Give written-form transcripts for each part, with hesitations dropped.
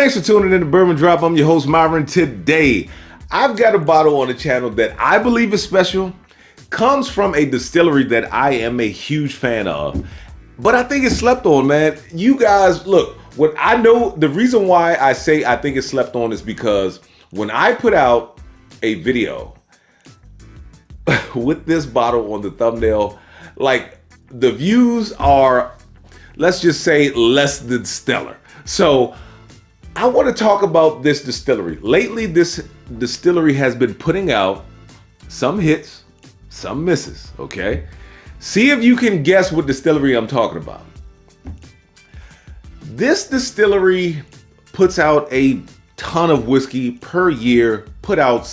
Thanks for tuning in to Bourbon Drop. I'm your host, Myron. Today, I've got a bottle on the channel that I believe is special. Comes from a distillery that I am a huge fan of. But I think it's slept on, man. You guys, look, what I know, the reason why I say I think it's slept on is because when I put out a video with this bottle on the thumbnail, like the views are, let's just say, less than stellar. So I want to talk about this distillery. Lately, this distillery has been putting out some hits, some misses, okay? See if you can guess what distillery I'm talking about. This distillery puts out a ton of whiskey per year, they put out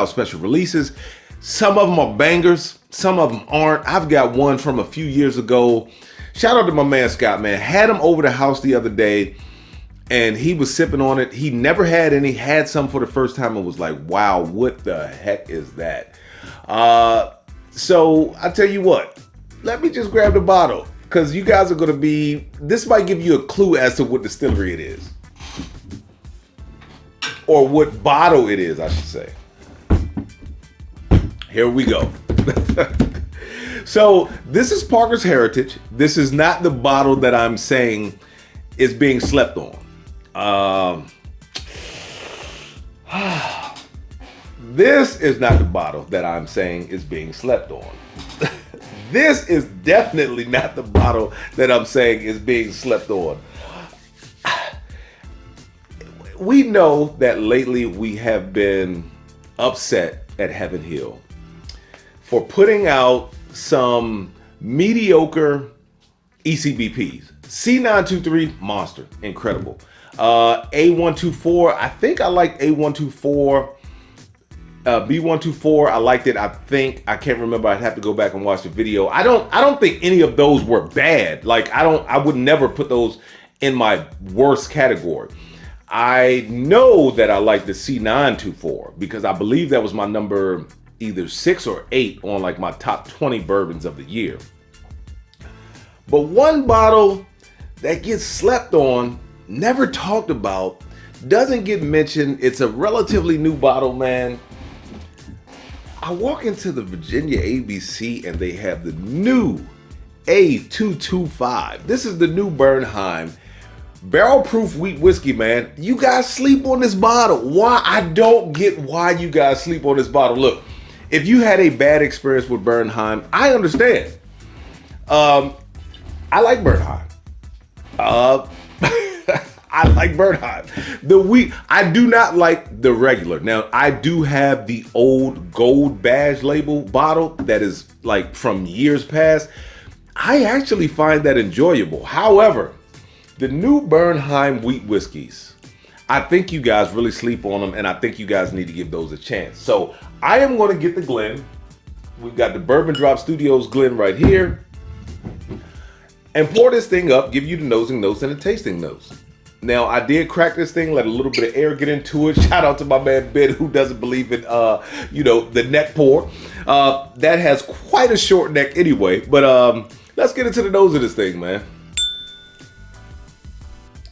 special releases. Some of them are bangers, some of them aren't. I've got one from a few years ago. Shout out to my man Scott, man. Had him over the house the other day and he was sipping on it. He never had any, had some for the first time and was like, wow, what the heck is that? So I tell you what, let me just grab the bottle because you guys are going to be, this might give you a clue as to what distillery it is. Or what bottle it is, I should say. Here we go. So this is Parker's Heritage. This is not the bottle that I'm saying is being slept on. This is not the bottle that I'm saying is being slept on. This is definitely not the bottle that I'm saying is being slept on. We know that lately we have been upset at Heaven Hill for putting out some mediocre ECBPs. C923, monster, incredible. A124, I think I liked A124. B124, I liked it. I can't remember. I'd have to go back and watch the video. I don't think any of those were bad. Like I would never put those in my worst category. I know that I like the C924 because I believe that was my number either 6 or 8 on like my top 20 bourbons of the year. But one bottle that gets slept on, never talked about, doesn't get mentioned. It's a relatively new bottle, man. I walk into the Virginia ABC and they have the new A225. This is the new Bernheim barrel proof wheat whiskey, man. You guys sleep on this bottle. Why? I don't get why you guys sleep on this bottle. Look, if you had a bad experience with Bernheim, I understand. I like Bernheim. I like Bernheim. The wheat, I do not like the regular. Now, I do have the old gold badge label bottle that is like from years past. I actually find that enjoyable. However, the new Bernheim wheat whiskeys, I think you guys really sleep on them and I think you guys need to give those a chance. So I am going to get the Glen. We've got the Bourbon Drop Studios Glen right here. And pour this thing up, give you the nosing notes and the tasting notes. Now, I did crack this thing, let a little bit of air get into it. Shout out to my man Ben, who doesn't believe in, the neck pour. That has quite a short neck anyway. But let's get into the nose of this thing, man.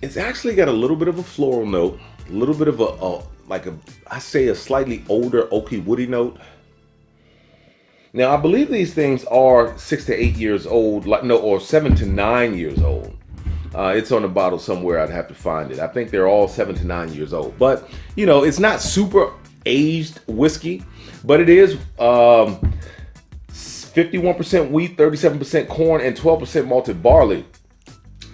It's actually got a little bit of a floral note, a little bit of a slightly older oaky woody note. Now, I believe these things are 6 to 8 years old, or 7 to 9 years old. It's on the bottle somewhere. I'd have to find it. I think they're all 7 to 9 years old. But, it's not super aged whiskey, but it is 51% wheat, 37% corn, and 12% malted barley.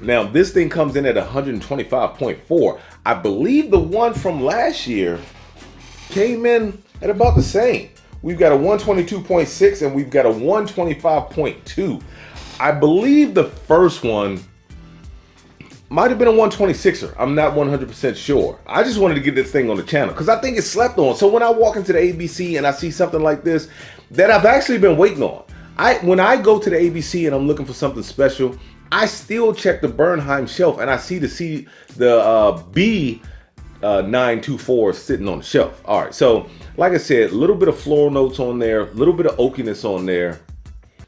Now, this thing comes in at 125.4. I believe the one from last year came in at about the same. We've got a 122.6 and we've got a 125.2. I believe the first one might have been a 126er. I'm not 100% sure. I just wanted to get this thing on the channel because I think it's slept on. So when I walk into the ABC and I see something like this that I've actually been waiting on, when I go to the ABC and I'm looking for something special, I still check the Bernheim shelf and I see the B924 sitting on the shelf. All right, so like I said, a little bit of floral notes on there, a little bit of oakiness on there.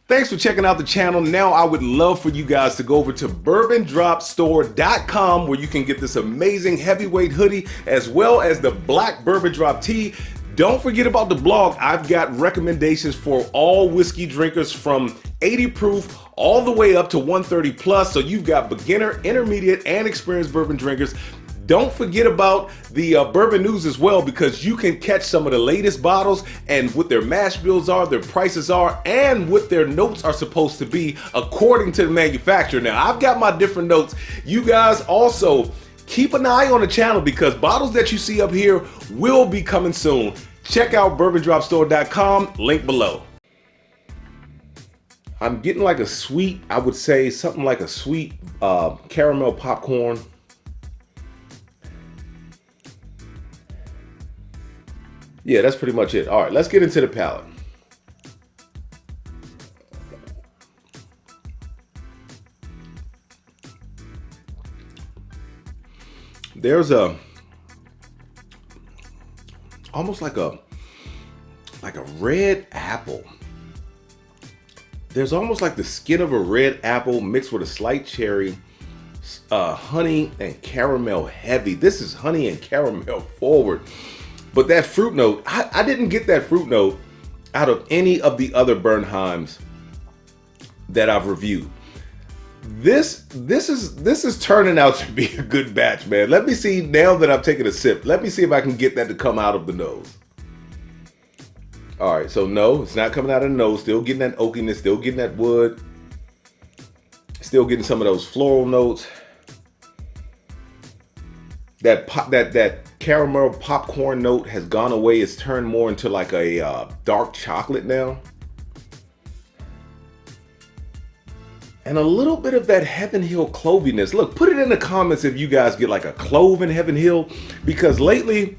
Thanks for checking out the channel. Now I would love for you guys to go over to bourbondropstore.com where you can get this amazing heavyweight hoodie as well as the black Bourbon Drop tee. Don't forget about the blog. I've got recommendations for all whiskey drinkers from 80 proof all the way up to 130 plus. So you've got beginner, intermediate, and experienced bourbon drinkers. Don't forget about the bourbon news as well, because you can catch some of the latest bottles and what their mash bills are, their prices are, and what their notes are supposed to be according to the manufacturer. Now, I've got my different notes. You guys also keep an eye on the channel because bottles that you see up here will be coming soon. Check out bourbondropstore.com, link below. I'm getting like a sweet, I would say something like a sweet caramel popcorn. Yeah, that's pretty much it. All right, let's get into the palate. There's almost like a red apple. There's almost like the skin of a red apple mixed with a slight cherry, honey and caramel heavy. This is honey and caramel forward. But that fruit note, I didn't get that fruit note out of any of the other Bernheims that I've reviewed. This is turning out to be a good batch, man. Let me see, now that I've taken a sip, let me see if I can get that to come out of the nose. All right, so no, it's not coming out of the nose. Still getting that oakiness, still getting that wood, still getting some of those floral notes. That caramel popcorn note has gone away. It's turned more into like a dark chocolate now. And a little bit of that Heaven Hill cloviness. Look, put it in the comments if you guys get like a clove in Heaven Hill, because lately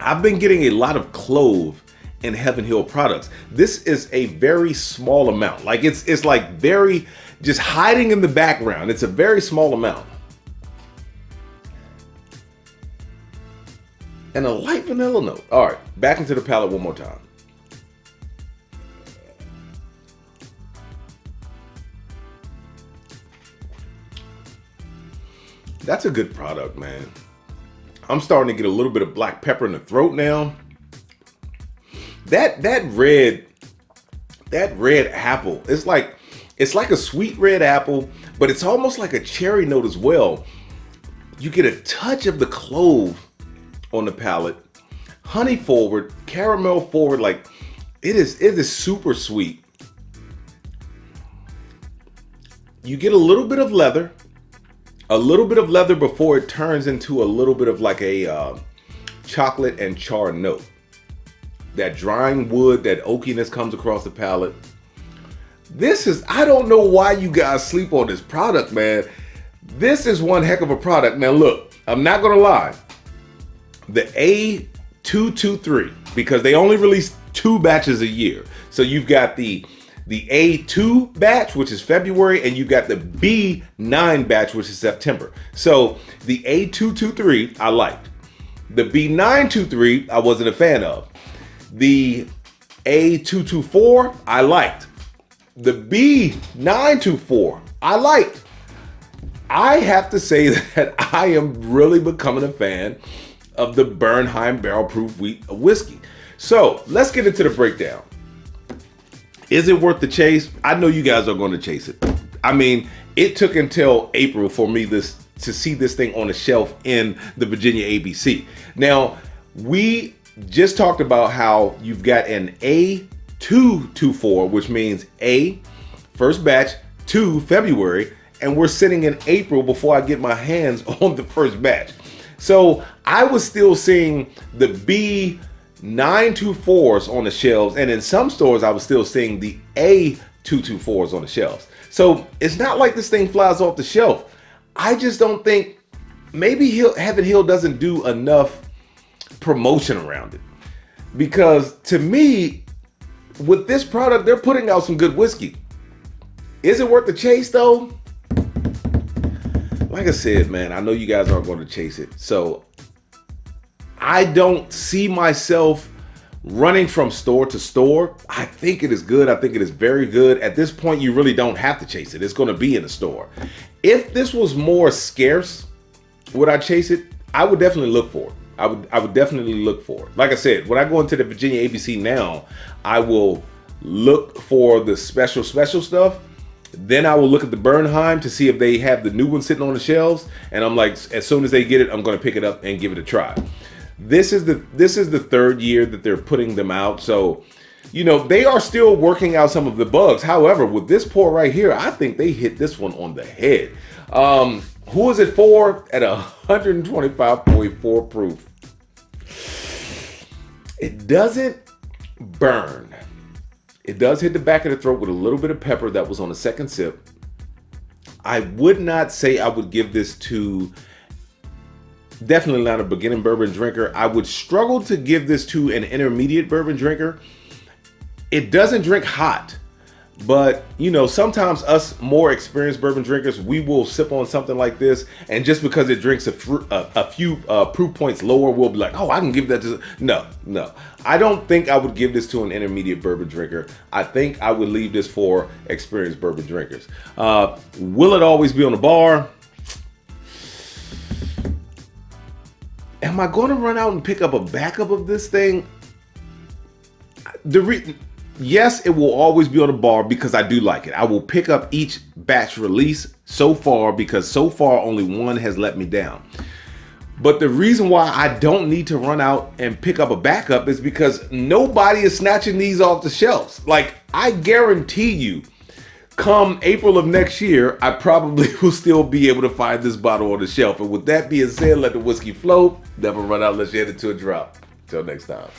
I've been getting a lot of clove in Heaven Hill products. This is a very small amount. Like it's like very just hiding in the background. It's a very small amount. And a light vanilla note. All right, back into the palate one more time. That's a good product, man. I'm starting to get a little bit of black pepper in the throat now. That red apple, it's like a sweet red apple, but it's almost like a cherry note as well. You get a touch of the clove on the palate, honey forward, caramel forward. Like it is super sweet. You get a little bit of leather before it turns into a little bit of like a chocolate and char note. That drying wood, that oakiness comes across the palate. I don't know why you guys sleep on this product, man. This is one heck of a product. Now look, I'm not gonna lie. The A223, because they only release 2 batches a year. So you've got the A2 batch, which is February, and you've got the B9 batch, which is September. So the A223 I liked. The B923 I wasn't a fan of. The A224 I liked. The B924 I liked. I have to say that I am really becoming a fan of the Bernheim barrel proof wheat whiskey. So let's get into the breakdown. Is it worth the chase? I know you guys are going to chase it. I mean, it took until April for me to see this thing on the shelf in the Virginia ABC. Now, we just talked about how you've got an A224, which means A, first batch, 2, February, and we're sitting in April before I get my hands on the first batch. So I was still seeing the B924s on the shelves, and in some stores I was still seeing the A224s on the shelves. So it's not like this thing flies off the shelf. I just don't think, maybe Heaven Hill doesn't do enough promotion around it. Because to me, with this product, they're putting out some good whiskey. Is it worth the chase though? Like I said, man, I know you guys aren't going to chase it. So I don't see myself running from store to store, I think it is good. I think it is very good. At this point, you really don't have to chase it. It's going to be in the store. If this was more scarce, would I chase it? I would definitely look for it. I would definitely look for it. Like I said, when I go into the Virginia ABC now, I will look for the special stuff. Then I will look at the Bernheim to see if they have the new one sitting on the shelves. And I'm like, as soon as they get it, I'm going to pick it up and give it a try. This is the third year that they're putting them out. So, you know, they are still working out some of the bugs. However, with this pour right here, I think they hit this one on the head. Who is it for? At 125.4 proof. It doesn't burn. It does hit the back of the throat with a little bit of pepper that was on the second sip. I would not say I would give this to, definitely not a beginning bourbon drinker. I would struggle to give this to an intermediate bourbon drinker. It doesn't drink hot, but you know, sometimes us more experienced bourbon drinkers, we will sip on something like this, and just because it drinks a few proof points lower, we'll be like, oh, I can give that to, no. I don't think I would give this to an intermediate bourbon drinker. I think I would leave this for experienced bourbon drinkers. Will it always be on the bar? Am I going to run out and pick up a backup of this thing? Yes, it will always be on the bar because I do like it. I will pick up each batch release so far because so far only one has let me down. But the reason why I don't need to run out and pick up a backup is because nobody is snatching these off the shelves. Like, I guarantee you, come April of next year, I probably will still be able to find this bottle on the shelf. And with that being said, let the whiskey flow. Never run out unless you head it to a drop. Till next time.